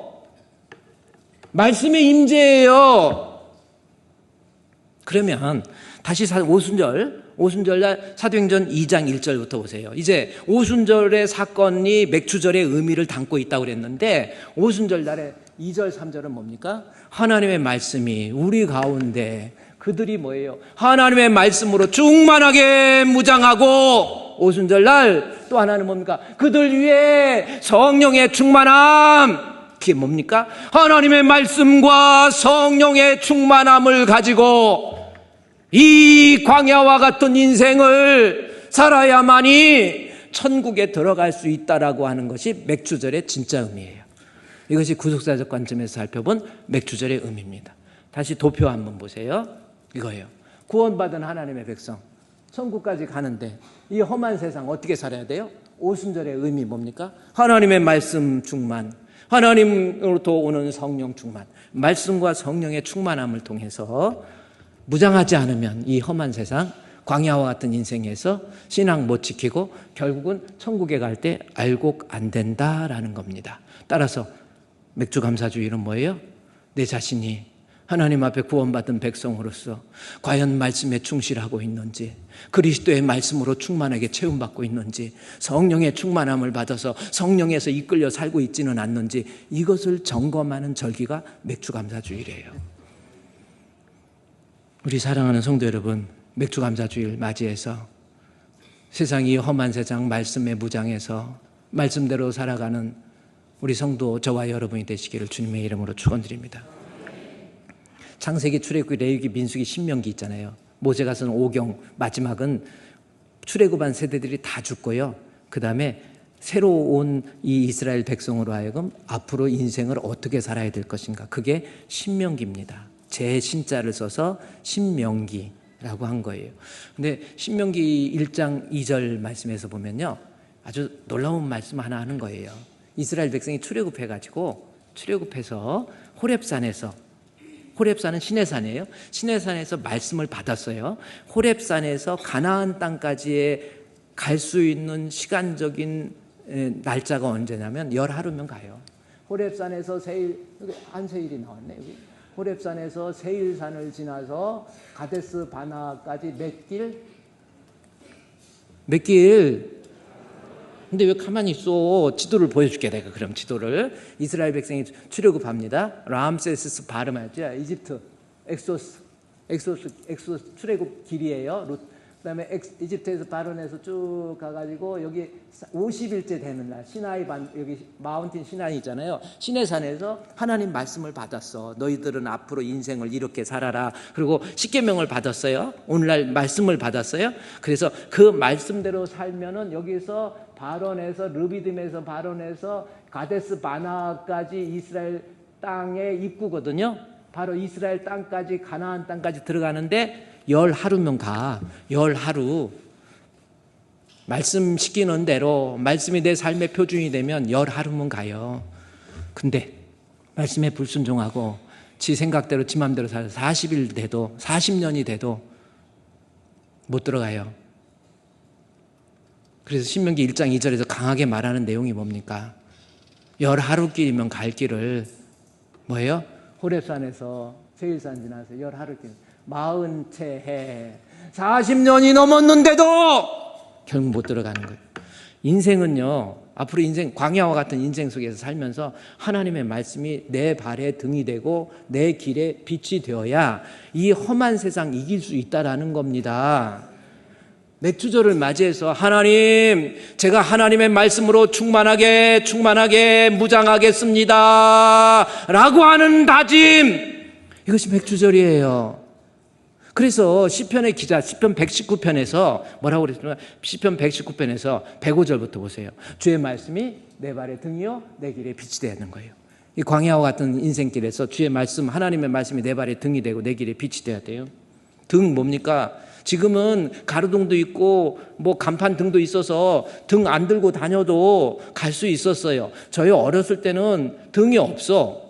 말씀의 임재예요. 그러면 다시 오순절날 사도행전 2장 1절부터 보세요. 이제 오순절의 사건이 맥주절의 의미를 담고 있다고 그랬는데 오순절날에 2절 3절은 뭡니까? 하나님의 말씀이 우리 가운데 그들이 뭐예요? 하나님의 말씀으로 충만하게 무장하고 오순절날 또 하나는 뭡니까? 그들 위에 성령의 충만함. 그게 뭡니까? 하나님의 말씀과 성령의 충만함을 가지고 이 광야와 같은 인생을 살아야만이 천국에 들어갈 수 있다라고 하는 것이 맥주절의 진짜 의미예요. 이것이 구속사적 관점에서 살펴본 맥주절의 의미입니다. 다시 도표 한번 보세요. 이거예요. 구원받은 하나님의 백성 천국까지 가는데 이 험한 세상 어떻게 살아야 돼요? 오순절의 의미 뭡니까? 하나님의 말씀 충만, 하나님으로부터 오는 성령 충만, 말씀과 성령의 충만함을 통해서 무장하지 않으면 이 험한 세상 광야와 같은 인생에서 신앙 못 지키고 결국은 천국에 갈 때 알곡 안 된다라는 겁니다. 따라서 맥주 감사주일은 뭐예요? 내 자신이 하나님 앞에 구원받은 백성으로서 과연 말씀에 충실하고 있는지, 그리스도의 말씀으로 충만하게 채움받고 있는지, 성령의 충만함을 받아서 성령에서 이끌려 살고 있지는 않는지, 이것을 점검하는 절기가 맥주감사주일이에요. 우리 사랑하는 성도 여러분, 맥주감사주일 맞이해서 세상이 험한 세상 말씀의 무장에서 말씀대로 살아가는 우리 성도 저와 여러분이 되시기를 주님의 이름으로 축원드립니다. 창세기, 출애굽기, 레위기, 민수기, 신명기 있잖아요. 모세가 쓴 오경 마지막은 출애굽한 세대들이 다 죽고요. 그 다음에 새로 온 이 이스라엘 백성으로 하여금 앞으로 인생을 어떻게 살아야 될 것인가, 그게 신명기입니다. 제 신자를 써서 신명기라고 한 거예요. 근데 신명기 1장 2절 말씀에서 보면요, 아주 놀라운 말씀 하나 하는 거예요. 이스라엘 백성이 출애굽해서 호렙산은 시내산이에요. 시내산에서 말씀을 받았어요. 호렙산에서 가나안 땅까지 갈 수 있는 시간적인 날짜가 언제냐면 10하루면 가요. 호렙산에서 안세일이 나왔네. 여기. 호렙산에서 세일산을 지나서 가데스 바나까지 몇 길? 근데 왜 가만히 있어? 지도를 보여줄게 내가. 그럼 지도를. 이스라엘 백성이 출애굽합니다. 람세스 바르마죠. 이집트 엑소스 출애굽 길이에요. 그다음에 이집트에서 바론에서 쭉 가가지고 여기 50일째 되는 날 시나이 여기 마운틴 시나이 있잖아요. 시내산에서 하나님 말씀을 받았어. 너희들은 앞으로 인생을 이렇게 살아라. 그리고 십계명을 받았어요. 오늘날 말씀을 받았어요. 그래서 그 말씀대로 살면은 여기서 바론에서 르비딤에서 바론에서 가데스 바나까지 이스라엘 땅의 입구거든요. 바로 이스라엘 땅까지, 가나안 땅까지 들어가는데 10하루면 가. 10하루. 말씀 시키는 대로 말씀이 내 삶의 표준이 되면 10하루면 가요. 근데 말씀에 불순종하고 지 생각대로 지 맘대로 살아서 40일 돼도 40년이 돼도 못 들어가요. 그래서 신명기 1장 2절에서 강하게 말하는 내용이 뭡니까? 10하루 길이면 갈 길을 뭐예요? 호렙산에서 세일산 지나서 10하루 길, 40채 해 40년이 넘었는데도 결국 못 들어가는 거예요. 인생은요, 앞으로 인생, 광야와 같은 인생 속에서 살면서 하나님의 말씀이 내 발에 등이 되고 내 길에 빛이 되어야 이 험한 세상 이길 수 있다라는 겁니다. 맥주절을 맞이해서 하나님, 제가 하나님의 말씀으로 충만하게 무장하겠습니다 라고 하는 다짐, 이것이 맥주절이에요. 그래서 시편의 기자 시편 119편에서 뭐라고 그랬습니까? 시편 119편에서 105절부터 보세요. 주의 말씀이 내 발의 등이요 내 길에 빛이 되는 거예요. 이 광야와 같은 인생길에서 주의 말씀, 하나님의 말씀이 내 발의 등이 되고 내 길에 빛이 돼야 돼요. 등 뭡니까? 지금은 가로등도 있고 뭐 간판 등도 있어서 등 안 들고 다녀도 갈 수 있었어요. 저희 어렸을 때는 등이 없어.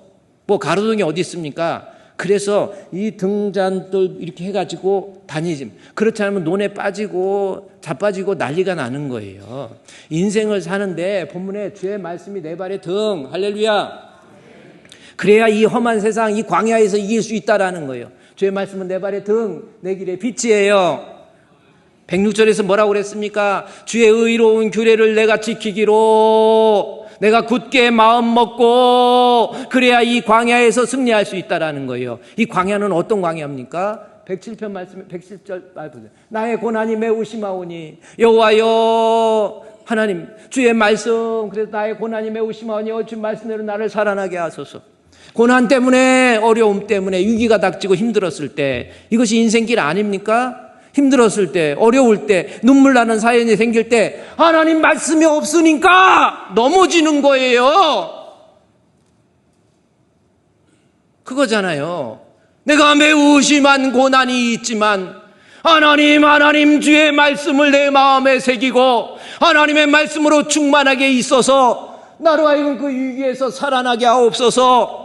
뭐 가로등이 어디 있습니까? 그래서 이 등잔들 이렇게 해가지고 다니지. 그렇지 않으면 논에 빠지고 자빠지고 난리가 나는 거예요. 인생을 사는데 본문에 주의 말씀이 내 발의 등, 할렐루야. 그래야 이 험한 세상, 이 광야에서 이길 수 있다라는 거예요. 주의 말씀은 내 발의 등, 내 길의 빛이에요. 106절에서 뭐라고 그랬습니까? 주의 의로운 규례를 내가 지키기로 내가 굳게 마음 먹고 그래야 이 광야에서 승리할 수 있다라는 거예요. 이 광야는 어떤 광야입니까? 107편 말씀, 107절 말씀. 나의 고난이 매우 심하오니 여호와여, 하나님 주의 말씀, 그래서 나의 고난이 매우 심하오니 주의 말씀대로 나를 살아나게 하소서. 고난 때문에, 어려움 때문에, 위기가 닥치고 힘들었을 때, 이것이 인생길 아닙니까? 힘들었을 때, 어려울 때, 눈물 나는 사연이 생길 때 하나님 말씀이 없으니까 넘어지는 거예요. 그거잖아요. 내가 매우 심한 고난이 있지만 하나님 주의 말씀을 내 마음에 새기고 하나님의 말씀으로 충만하게 있어서 나로 하여금 그 위기에서 살아나게 하옵소서.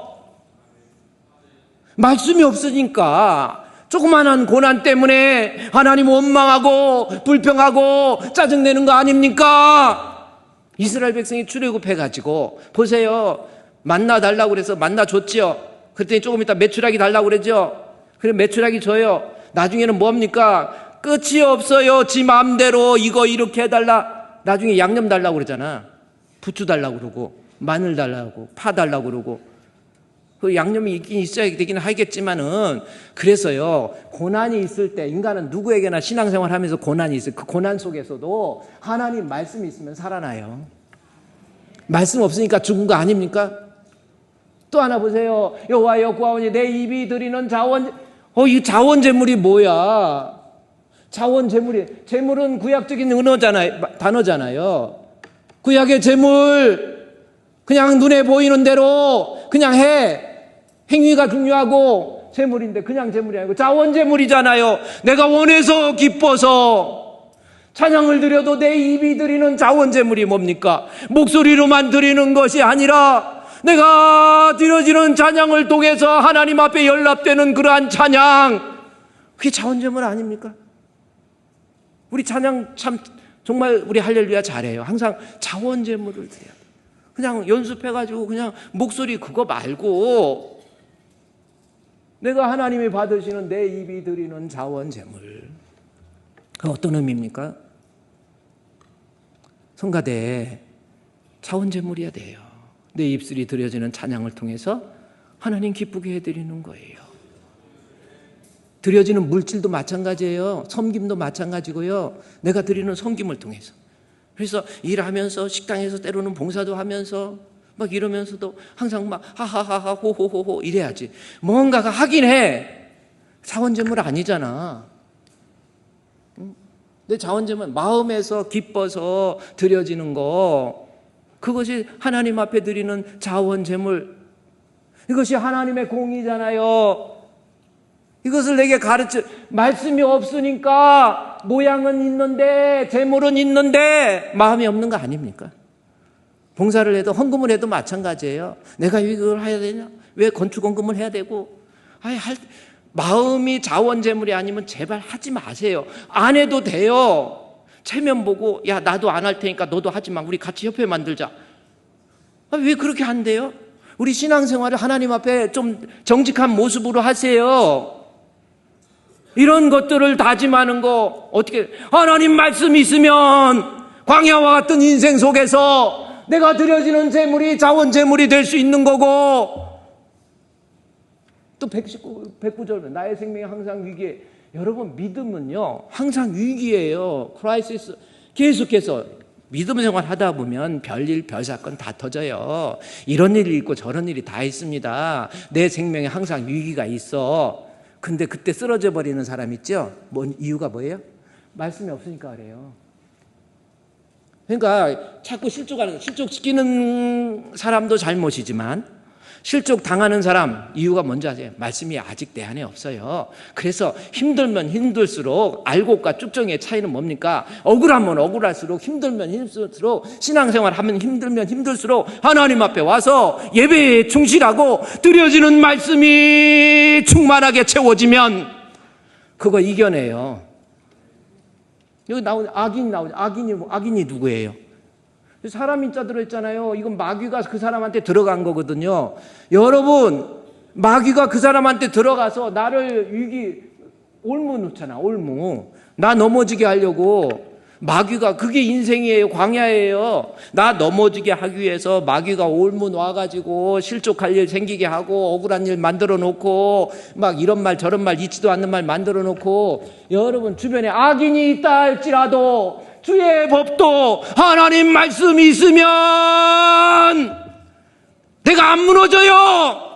말씀이 없으니까 조그만한 고난 때문에 하나님 원망하고 불평하고 짜증내는 거 아닙니까? 이스라엘 백성이 출애굽해가지고 보세요. 만나 달라고 그래서 만나 줬지요. 그랬더니 조금 이따 메추라기 달라고 그랬죠. 그래 메추라기 줘요. 나중에는 뭡니까? 끝이 없어요. 지 마음대로 이거 이렇게 해달라. 나중에 양념 달라고 그러잖아. 부추 달라고 그러고 마늘 달라고 파 달라고 그러고 그 양념이 있긴 있어야 되긴 하겠지만은 그래서요 고난이 있을 때 인간은 누구에게나 신앙생활 하면서 고난이 있어요. 그 고난 속에서도 하나님 말씀이 있으면 살아나요. 말씀 없으니까 죽은 거 아닙니까? 또 하나 보세요. 여호와여 구하오니 내 입이 드리는 자원 이 자원 제물이 뭐야? 자원 제물이 제물은 구약적인 단어잖아요. 구약의 제물 그냥 눈에 보이는 대로 그냥 해. 행위가 중요하고 제물인데 그냥 제물이 아니고 자원 제물이잖아요. 내가 원해서 기뻐서 찬양을 드려도 내 입이 드리는 자원 제물이 뭡니까? 목소리로만 드리는 것이 아니라 내가 드려지는 찬양을 통해서 하나님 앞에 연락되는 그러한 찬양, 그게 자원 제물 아닙니까? 우리 찬양 참 정말 우리 할렐루야 잘해요. 항상 자원 제물을 드려요. 그냥 연습해가지고 그냥 목소리 그거 말고 내가 하나님이 받으시는 내 입이 드리는 자원 제물, 그 어떤 의미입니까? 성가대에 자원 제물이어야 돼요. 내 입술이 드려지는 찬양을 통해서 하나님 기쁘게 해드리는 거예요. 드려지는 물질도 마찬가지예요. 섬김도 마찬가지고요. 내가 드리는 섬김을 통해서. 그래서 일하면서 식당에서 때로는 봉사도 하면서 막 이러면서도 항상 막 하하하하 호호호호 이래야지. 뭔가가 하긴 해. 자원제물 아니잖아. 내 자원제물 마음에서 기뻐서 드려지는 거, 그것이 하나님 앞에 드리는 자원제물, 이것이 하나님의 공의잖아요. 이것을 내게 가르쳐, 말씀이 없으니까 모양은 있는데 제물은 있는데 마음이 없는 거 아닙니까? 봉사를 해도 헌금을 해도 마찬가지예요. 내가 이걸 해야 되냐? 왜 건축헌금을 해야 되고? 마음이 자원제물이 아니면 제발 하지 마세요. 안 해도 돼요. 체면 보고 야 나도 안 할 테니까 너도 하지 마. 우리 같이 협회 만들자. 왜 그렇게 안 돼요? 우리 신앙생활을 하나님 앞에 좀 정직한 모습으로 하세요. 이런 것들을 다짐하는 거 어떻게, 하나님 말씀이 있으면 광야와 같은 인생 속에서 내가 드려지는 제물이 자원제물이 될 수 있는 거고, 또 119절 나의 생명이 항상 위기에. 여러분 믿음은요 항상 위기예요. 크라이시스. 계속해서 믿음 생활 하다 보면 별일 별사건 다 터져요. 이런 일이 있고 저런 일이 다 있습니다. 내 생명에 항상 위기가 있어. 근데 그때 쓰러져 버리는 사람 있죠? 이유가 뭐예요? 말씀이 없으니까 그래요. 그러니까 자꾸 실족시키는 사람도 잘못이지만 실족 당하는 사람 이유가 뭔지 아세요? 말씀이 아직 내 안에 없어요. 그래서 힘들면 힘들수록 알곡과 쭉정이의 차이는 뭡니까? 억울하면 억울할수록, 힘들면 힘들수록, 신앙생활 하면 힘들면 힘들수록 하나님 앞에 와서 예배에 충실하고 드려지는 말씀이 충만하게 채워지면 그거 이겨내요. 여기 나오는 악인이 나오죠. 악인이 누구예요? 사람 인자 들어있잖아요. 이건 마귀가 그 사람한테 들어간 거거든요. 여러분, 마귀가 그 사람한테 들어가서 나를 올무 놓잖아. 올무. 나 넘어지게 하려고. 마귀가, 그게 인생이에요. 광야예요. 나 넘어지게 하기 위해서 마귀가 올무 놔가지고 실족할 일 생기게 하고 억울한 일 만들어 놓고 막 이런 말 저런 말 있지도 않는 말 만들어 놓고, 여러분 주변에 악인이 있다 할지라도 주의 법도 하나님 말씀이 있으면 내가 안 무너져요.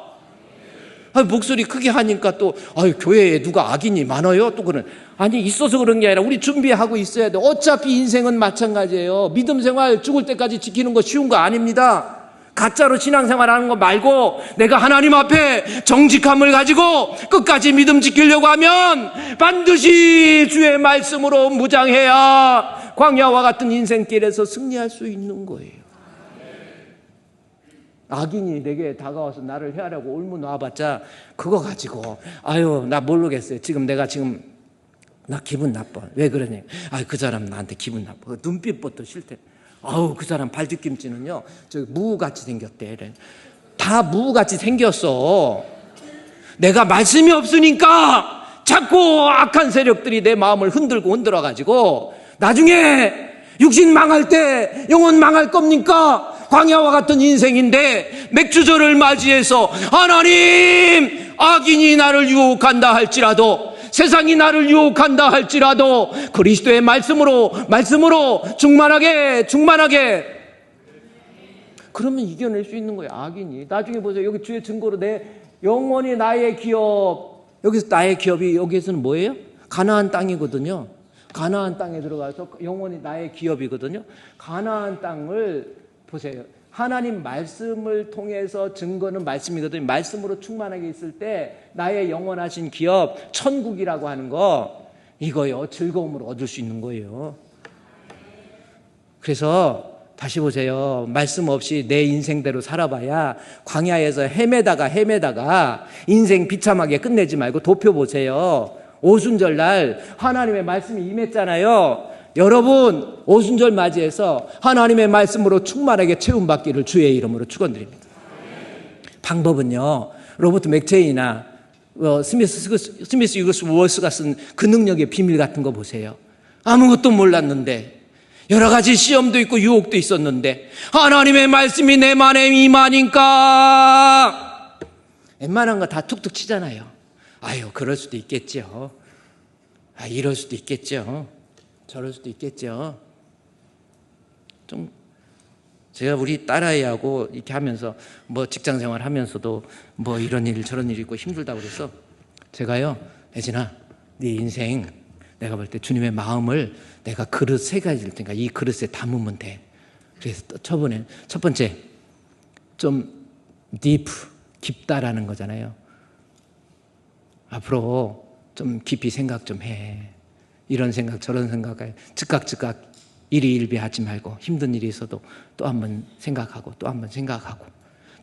목소리 크게 하니까 또 교회에 누가 악인이 많아요? 또 그런, 아니 있어서 그런 게 아니라 우리 준비하고 있어야 돼. 어차피 인생은 마찬가지예요. 믿음 생활 죽을 때까지 지키는 거 쉬운 거 아닙니다. 가짜로 신앙생활 하는 거 말고 내가 하나님 앞에 정직함을 가지고 끝까지 믿음 지키려고 하면 반드시 주의 말씀으로 무장해야 광야와 같은 인생길에서 승리할 수 있는 거예요. 악인이 내게 다가와서 나를 해하려고 올무 놔봤자 그거 가지고 아유 나 모르겠어요. 나 기분 나빠. 왜 그러냐? 그 사람 나한테 기분 나빠. 눈빛부터 싫대. 그 사람 발뒤꿈치는요 저 무같이 생겼대. 이래. 다 무같이 생겼어. 내가 말씀이 없으니까 자꾸 악한 세력들이 내 마음을 흔들어가지고 나중에 육신 망할 때 영혼 망할 겁니까? 광야와 같은 인생인데 맥주절을 맞이해서 하나님, 악인이 나를 유혹한다 할지라도, 세상이 나를 유혹한다 할지라도 그리스도의 말씀으로 충만하게 그러면 이겨낼 수 있는 거예요. 악인이 나중에 보세요. 여기 주의 증거로 내 영원히 나의 기업, 여기서 나의 기업이 여기에서는 뭐예요? 가나안 땅이거든요. 가나안 땅에 들어가서 영원히 나의 기업이거든요. 가나안 땅을 보세요. 하나님 말씀을 통해서 증거는 말씀이거든요. 말씀으로 충만하게 있을 때 나의 영원하신 기업 천국이라고 하는 거 이거요 즐거움을 얻을 수 있는 거예요. 그래서 다시 보세요. 말씀 없이 내 인생대로 살아봐야 광야에서 헤매다가 인생 비참하게 끝내지 말고 도표 보세요. 오순절 날 하나님의 말씀이 임했잖아요. 여러분 오순절 맞이해서 하나님의 말씀으로 충만하게 채움받기를 주의 이름으로 축원드립니다. 방법은요. 로버트 맥체이나 스미스 유거스 월스가 쓴 그 능력의 비밀 같은 거 보세요. 아무것도 몰랐는데 여러 가지 시험도 있고 유혹도 있었는데 하나님의 말씀이 내 만에 임하니까 웬만한 거 다 툭툭 치잖아요. 그럴 수도 있겠죠. 이럴 수도 있겠죠. 저럴 수도 있겠죠. 좀 제가 우리 딸아이하고 이렇게 하면서 뭐 직장 생활 하면서도 뭐 이런 일 저런 일 있고 힘들다고 그래서 제가요, 혜진아, 네 인생 내가 볼 때 주님의 마음을 내가 그릇 3가지 줄 테니까 이 그릇에 담으면 돼. 그래서 첫 번째 좀 deep, 깊다라는 거잖아요. 앞으로 좀 깊이 생각 좀 해. 이런 생각 저런 생각을 즉각 일희일비하지 말고 힘든 일이 있어도 또 한 번 생각하고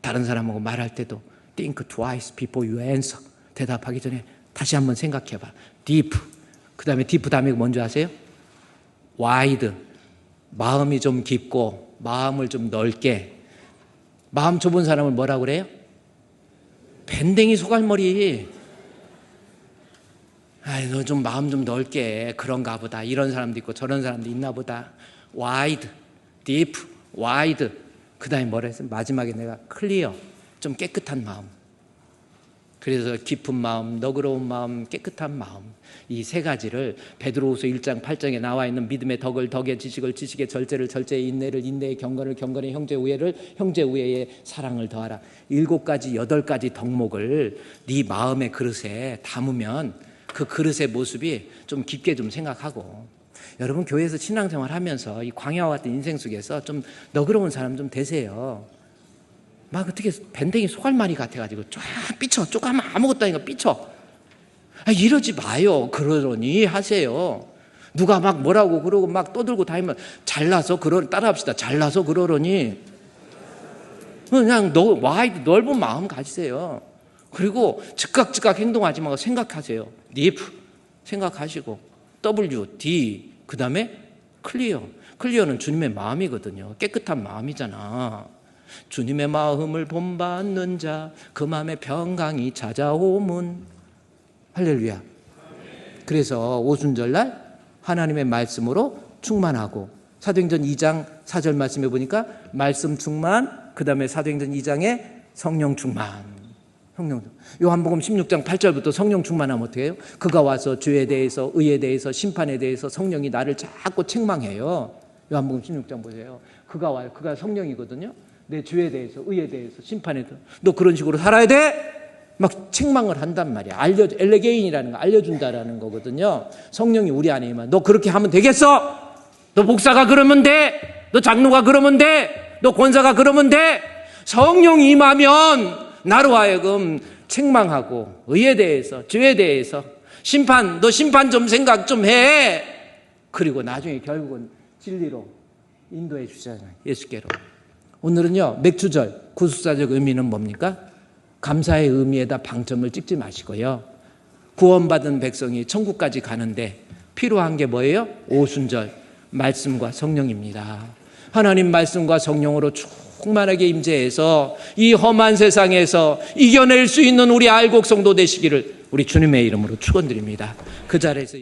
다른 사람하고 말할 때도 think twice before you answer. 대답하기 전에 다시 한번 생각해봐. deep. 그 다음에 deep 다음에 뭔지 아세요? wide. 마음이 좀 깊고 마음을 좀 넓게. 마음 좁은 사람을 뭐라고 그래요? 밴댕이 소갈머리. 너 좀 마음 좀 넓게 그런가 보다. 이런 사람도 있고 저런 사람도 있나 보다. wide, deep, wide. 그 다음에 뭐라 했어요? 마지막에 내가 clear, 좀 깨끗한 마음. 그래서 깊은 마음, 너그러운 마음, 깨끗한 마음. 이 3가지를 베드로후서 1장 8장에 나와 있는 믿음의 덕을 덕에, 지식을 지식에, 절제를 절제에, 인내를 인내에, 경건을 경건에, 형제 우애를 형제 우애에, 사랑을 더하라. 7가지 8가지 덕목을 네 마음의 그릇에 담으면 그 그릇의 모습이 좀 깊게 좀 생각하고, 여러분 교회에서 신앙생활 하면서 이 광야와 같은 인생 속에서 좀 너그러운 사람 좀 되세요. 막 어떻게 밴댕이 소갈마리 같아가지고 쫙 삐쳐, 쪼가면 아무것도 아니니까 삐쳐. 이러지 마요. 그러려니 하세요. 누가 막 뭐라고 그러고 막 떠들고 다니면 잘나서 따라합시다. 잘나서 그러려니 그냥 와이드 넓은 마음 가지세요. 그리고 즉각 행동하지 말고 생각하세요. deep 생각하시고, W, D, 그 다음에 클리어는 주님의 마음이거든요. 깨끗한 마음이잖아. 주님의 마음을 본받는 자, 그 마음에 평강이 찾아오문. 할렐루야. 그래서 오순절날 하나님의 말씀으로 충만하고, 사도행전 2장 4절 말씀해 보니까 말씀 충만, 그 다음에 사도행전 2장에 성령 충만. 요한복음 16장 8절부터 성령 충만하면 어떻게 해요? 그가 와서 죄에 대해서, 의에 대해서, 심판에 대해서 성령이 나를 자꾸 책망해요. 요한복음 16장 보세요. 그가 성령이거든요. 내 죄에 대해서, 의에 대해서, 심판에 대해서 너 그런 식으로 살아야 돼? 막 책망을 한단 말이야. 엘레게인이라는 거 알려준다라는 거거든요. 성령이 우리 안에 임하면 너 그렇게 하면 되겠어? 너 목사가 그러면 돼? 너 장로가 그러면 돼? 너 권사가 그러면 돼? 성령이 임하면 나로 하여금 책망하고, 의에 대해서, 죄에 대해서, 너 심판 좀 생각 좀 해. 그리고 나중에 결국은 진리로 인도해 주잖아요. 예수께로. 오늘은요, 맥주절 구속사적 의미는 뭡니까? 감사의 의미에다 방점을 찍지 마시고요. 구원받은 백성이 천국까지 가는데 필요한 게 뭐예요? 오순절 말씀과 성령입니다. 하나님 말씀과 성령으로 충만하게 임재해서 이 험한 세상에서 이겨낼 수 있는 우리 알곡 성도 되시기를 우리 주님의 이름으로 축원드립니다. 그 자리에서